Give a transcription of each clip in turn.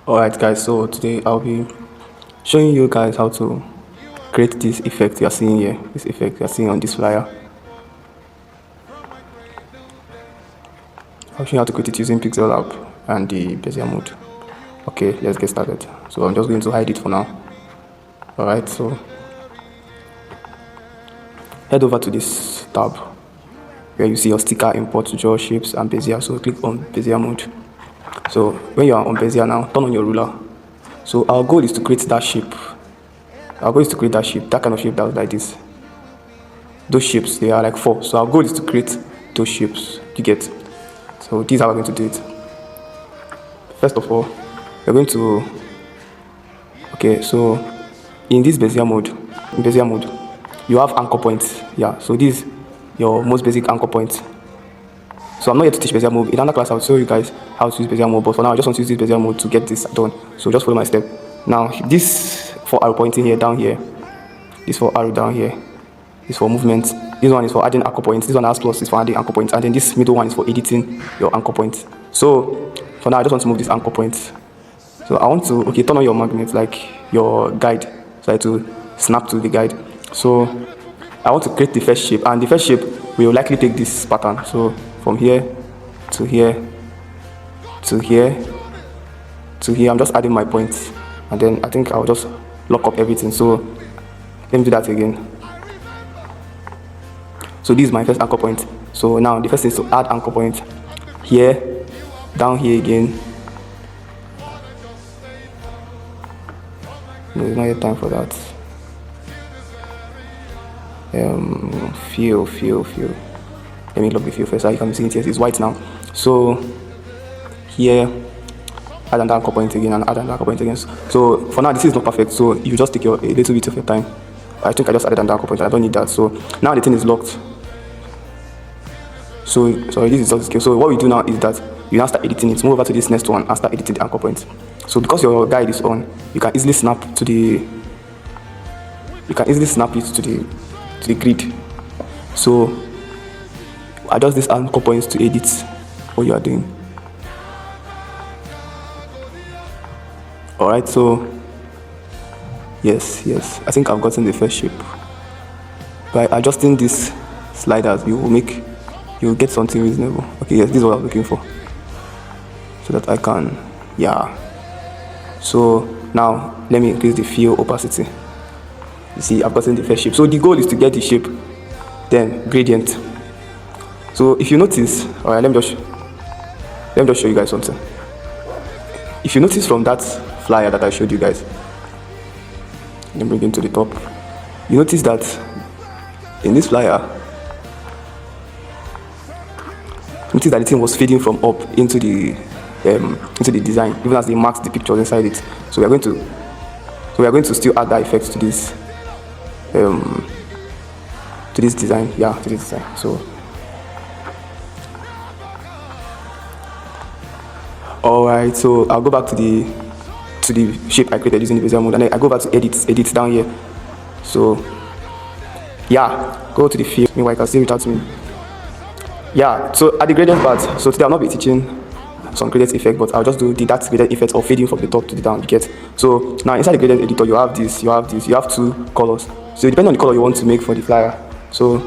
Alright guys, so today I'll be showing you guys how to create this effect you are seeing here, this effect you are seeing on this flyer. I'll show you how to create it using PixelLab and the Bezier mode. Okay, let's get started. So I'm just going to hide it for now. Alright, so head over to this tab where you see your sticker, import, draw, shapes and Bezier. So click on Bezier mode. So when you are on Bezier now, turn on your ruler. So our goal is to create that shape. Our goal is to create that shape, that kind of shape that was like this. Those shapes, they are like 4. So our goal is to create those shapes. You get? So this is how we're going to do it. First of all, we're going to, okay, so in this Bezier mode, you have anchor points. Yeah, so this is your most basic anchor point. So I'm not here to teach Bezier mode. In another class, I'll show you guys how to use Bezier mode. But for now, I just want to use this Bezier mode to get this done. So just follow my step. Now, this 4 arrow pointing here, down here. This 4 arrow down here is for movement. This one is for adding anchor points. This one has plus is for adding anchor points. And then this middle one is for editing your anchor points. So for now, I just want to move this anchor points. So I want to, okay, turn on your magnet, like your guide. So I have to snap to the guide. So I want to create the first shape. And the first shape will likely take this pattern. So from here to here to here to here, I'm just adding my points, and then I think I'll just lock up everything. So let me do that again. So this is my first anchor point. So now the first thing is to add anchor point here, down here again. No, it's not yet time for that. Fill. Let me lock the fill first. So you can see it here, it's white now. So here, add an anchor point again and add an anchor point again. So for now, this is not perfect. So you just take a little bit of your time. I think I just added an anchor point. I don't need that. So now the thing is locked. So sorry, this is just scale. So what we do now is that you now start editing it. Move over to this next one and start editing the anchor point. So because your guide is on, you can easily snap to the. You can easily snap it to the grid. So adjust these anchor points to edit what you are doing. Alright, so yes, I think I've gotten the first shape. By adjusting these sliders, you'll get something reasonable. Okay, yes, this is what I'm looking for. So that I can, yeah. So now let me increase the fill opacity. You see, I've gotten the first shape. So the goal is to get the shape, then gradient. So if you notice, alright, let me just show you guys something. If you notice from that flyer that I showed you guys, let me bring it to the top. You notice that in this flyer, notice that the thing was feeding from up into the design, even as they marked the pictures inside it. So we are going to still add that effect to this design. Yeah, to this design. So alright, so I'll go back to the shape I created using the Bezier mode, and then I go back to edit down here. So yeah, go to the fill. Meanwhile, you can see it out to me. Yeah, so at the gradient part, so today I'll not be teaching some gradient effect, but I'll just do that gradient effect of fading from the top to the down. You get? So now inside the gradient editor, you have this, you have 2 colors. So depending on the color you want to make for the flyer. So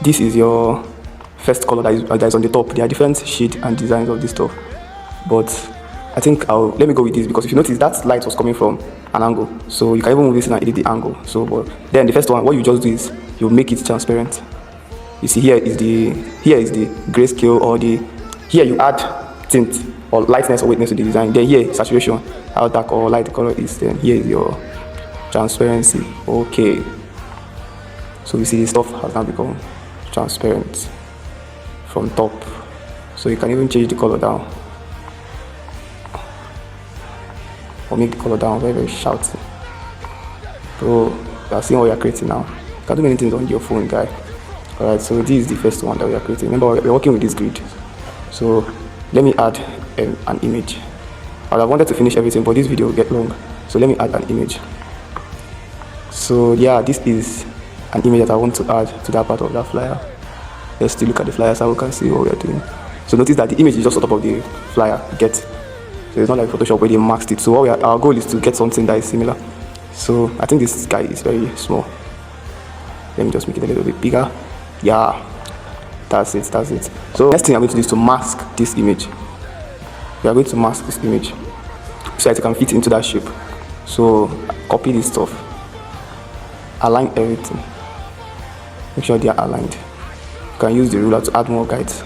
this is your first color that is on the top. There are different shades and designs of this stuff, but I think let me go with this, because if you notice that light was coming from an angle, so you can even move this and edit the angle. So but then the first one, what you just do is you make it transparent. You see, here is the grayscale, or here you add tint or lightness or weakness to the design. Then here saturation, how dark or light the color is. Then here is your transparency. Okay, so you see this stuff has now become transparent from top. So you can even change the color down, or make the color down very shouty. So you are seeing what you are creating now. You can do many things on your phone, guy. Alright, so this is the first one that we are creating. Remember, we're working with this grid. So let me add an image. I wanted to finish everything, but this video will get long. So let me add an image. So yeah, this is an image that I want to add to that part of that flyer. Let's still look at the flyer so we can see what we are doing. So notice that the image is just on top of the flyer. Get So it's not like Photoshop where they masked it. So our goal is to get something that is similar. So I think this guy is very small. Let me just make it a little bit bigger. Yeah, that's it. So next thing I'm going to do is to mask this image. We are going to mask this image so that it can fit into that shape. So copy this stuff, align everything, make sure they are aligned. You can use the ruler to add more guides.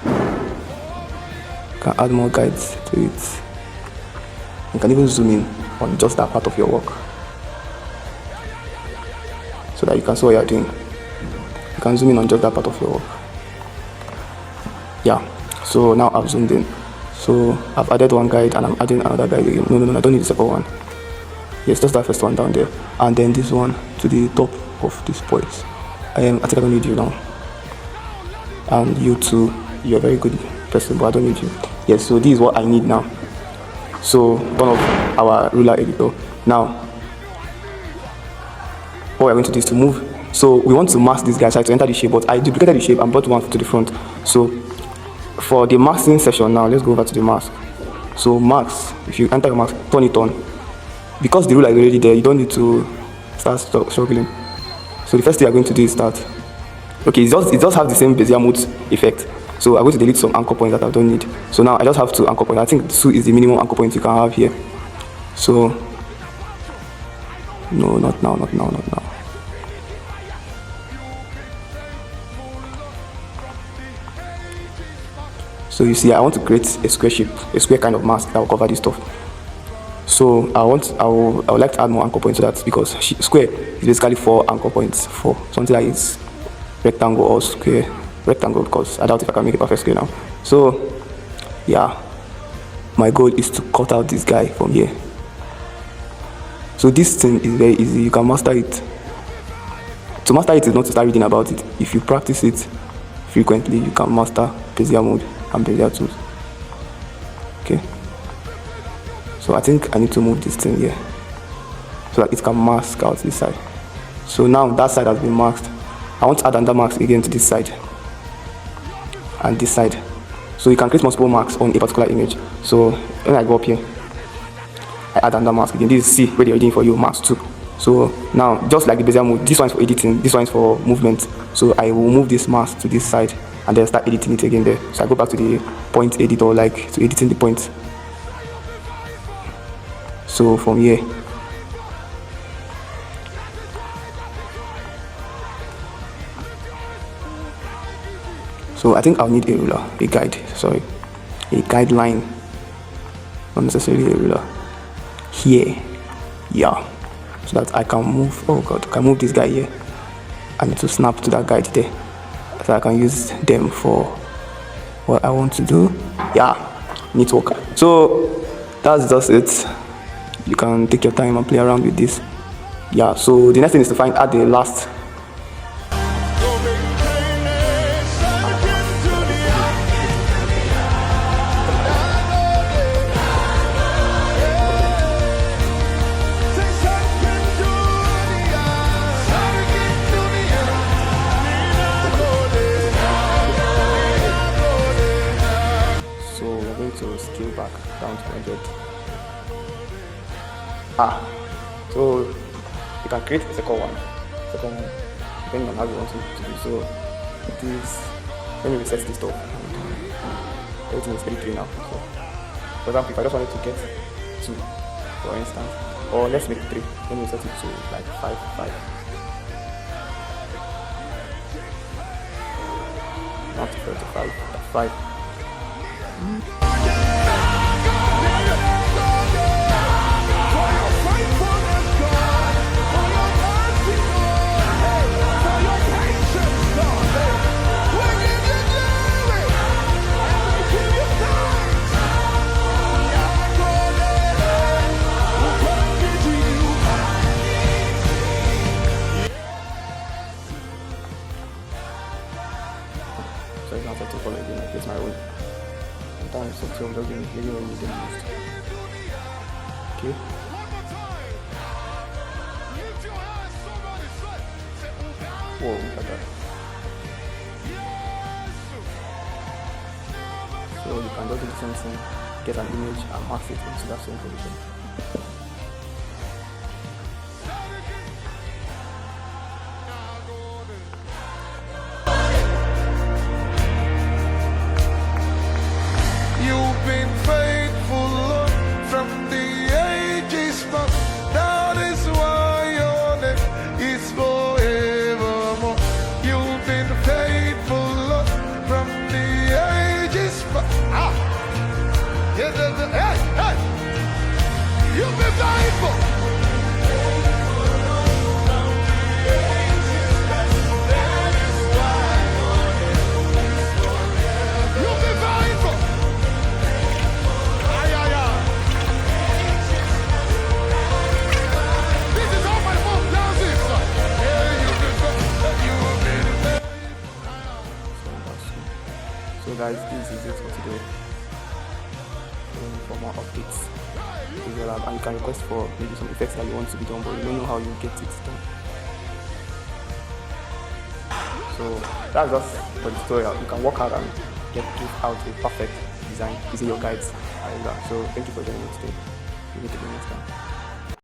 You can add more guides to it. You can even zoom in on just that part of your work so that you can see what you are doing. You can zoom in on just that part of your work. Yeah, so now I've zoomed in. So I've added one guide and I'm adding another guide again. No, I don't need the second one. Yes, just that first one down there. And then this one to the top of this point. I think I don't need you now. And you too, you're a very good person, but I don't need you. Yes, so this is what I need now. So one of our ruler editor. Now, what we're going to do is to move. So we want to mask this guy, so I have to enter the shape, but I duplicated the shape and brought one to the front. So for the masking session now, let's go over to the mask. So mask, if you enter your mask, turn it on. Because the ruler is already there, you don't need to start struggling. So the first thing you're going to do is start. Okay, it does have the same Bezier mode effect. So I'm going to delete some anchor points that I don't need. So now I just have 2 anchor points. I think 2 is the minimum anchor point you can have here. So no, not now. So you see, I want to create a square shape, a square kind of mask that will cover this stuff. So I would like to add more anchor points to that, because square is basically 4 anchor points for something like is rectangle or square. Rectangle, because I doubt if I can make a perfect square now. So yeah, my goal is to cut out this guy from here. So this thing is very easy, you can master it. To master it is not to start reading about it. If you practice it frequently, you can master Bezier mode and Bezier tools. Okay, so I think I need to move this thing here so that it can mask out this side. So now that side has been masked. I want to add another mask again to this side and this side. So you can create multiple masks on a particular image. So when I go up here, I add another mask again. This is C, where they're editing for you, mask 2. So now, just like the Bezier mode, this one is for editing, this one is for movement. So I will move this mask to this side and then start editing it again there. So I go back to the point editor, like to editing the point. So from here, so I think I'll need a ruler, a guideline, not necessarily a ruler. Here, yeah, so that I can move. Oh god, I can move this guy here. I need to snap to that guide there, so I can use them for what I want to do. Yeah, neat work. So that's just it. You can take your time and play around with this. Yeah, so the next thing is to add the last. To scale back down to 100. So you can create a second one depending on how you want to do. So it is, let me reset this stuff. Everything is 33 now. So for example, if I just wanted to get 2 for instance, or let's make 3, let me set it to like 5. Not to 35, 5. So it's not set to follow again, I place my own. Sometimes it's so doesn't maybe when you didn't use. Okay. Whoa, look at that. So you can just do the same thing. get an image and mask it into that same position. You've been faithful, Lord, from the ages past. That is why your name is forevermore. You've been faithful, Lord, from the ages past. Hey, hey! You've been faithful. You've been faithful. This is how my mom does it. Yeah, you've been faithful. So guys, this is it for today. For more updates, PixelLab, and you can request for maybe some effects that you want to be done, but you don't know how you get it done. So that's just for the tutorial. You can work hard and give out a perfect design using your guides. So thank you for joining me today. We'll meet again next time.